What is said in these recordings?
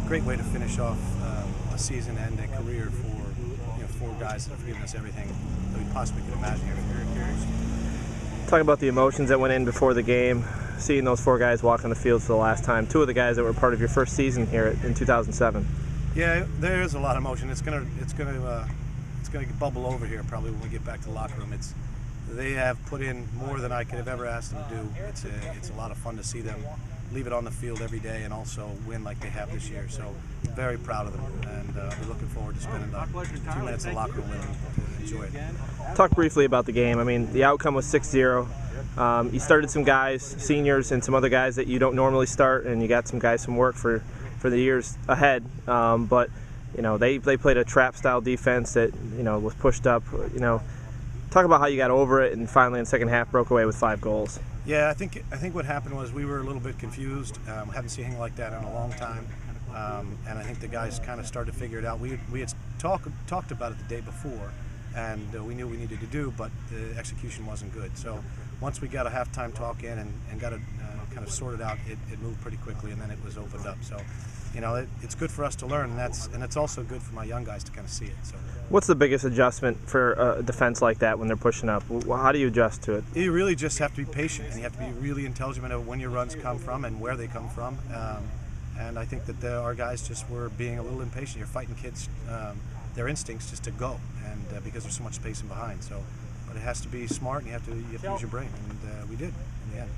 Great way to finish off a season and a career for 4 guys that have given us everything that we possibly could imagine here. Talk about the emotions that went in before the game, seeing those 4 guys walk on the field for the last time. 2 of the guys that were part of your first season here in 2007. Yeah, there is a lot of emotion. It's gonna bubble over here probably when we get back to the locker room. They have put in more than I could have ever asked them to do. It's a lot of fun to see them leave it on the field every day and also win like they have this year. So very proud of them, and we're looking forward to spending the 2 minutes in the locker room with them to enjoy it. Talk briefly about the game. I mean, the outcome was 6-0. You started some guys, seniors, and some other guys that you don't normally start, and you got some guys some work for the years ahead. But they played a trap-style defense that was pushed up. Talk about how you got over it and finally in the second half broke away with 5 goals. Yeah, I think what happened was we were a little bit confused. Haven't seen anything like that in a long time, and I think the guys kind of started to figure it out. We had talked about it the day before, and we knew we needed to do, but the execution wasn't good. So once we got a halftime talk in and got it kind of sorted out, it moved pretty quickly, and then it was opened up. So it's good for us to learn, and it's also good for my young guys to kind of see it. So. What's the biggest adjustment for a defense like that when they're pushing up? How do you adjust to it? You really just have to be patient, and you have to be really intelligent of when your runs come from and where they come from. And I think that our guys just were being a little impatient. You're fighting kids, their instincts just to go, and because there's so much space in behind. So, but it has to be smart, and you have to use your brain, and we did in the end.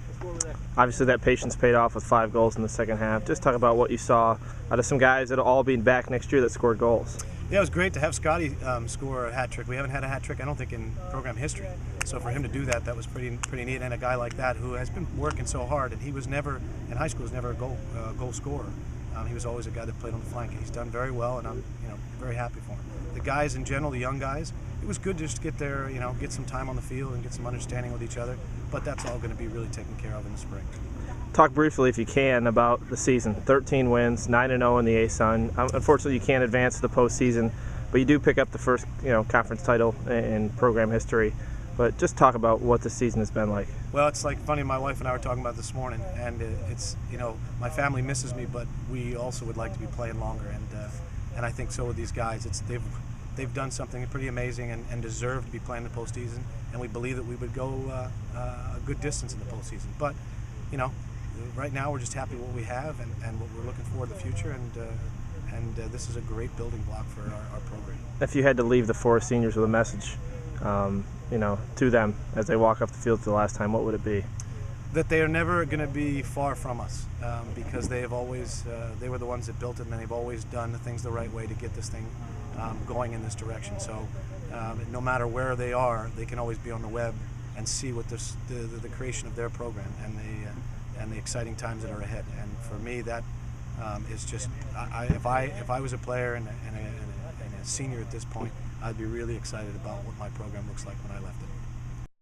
Obviously, that patience paid off with 5 goals in the second half. Just talk about what you saw out of some guys that'll all be back next year that scored goals. Yeah, it was great to have Scotty score a hat trick. We haven't had a hat trick, I don't think, in program history. So for him to do that was pretty neat. And a guy like that who has been working so hard, and he was never in high school was never a goal scorer. He was always a guy that played on the flank, and he's done very well, and I'm very happy for him. The guys in general, the young guys, it was good just to get there, get some time on the field and get some understanding with each other. But that's all going to be really taken care of in the spring. Talk briefly, if you can, about the season. 13 wins, 9-0 in the A-Sun. Unfortunately, you can't advance to the postseason, but you do pick up the first, conference title in program history. But just talk about what the season has been like. Well, it's like funny. My wife and I were talking about this morning, and it's my family misses me, but we also would like to be playing longer, and I think so with these guys. They've done something pretty amazing and deserve to be playing the postseason, and we believe that we would go a good distance in the postseason. But right now we're just happy with what we have and what we're looking for in the future, and this is a great building block for our program. If you had to leave the 4 seniors with a message, to them as they walk off the field for the last time, what would it be? That they are never going to be far from us, because they have always they were the ones that built it, and they've always done the things the right way to get this thing going in this direction. So no matter where they are, they can always be on the web and see what the creation of their program and the exciting times that are ahead. And for me, that is just if I was a player and a senior at this point, I'd be really excited about what my program looks like when I left it.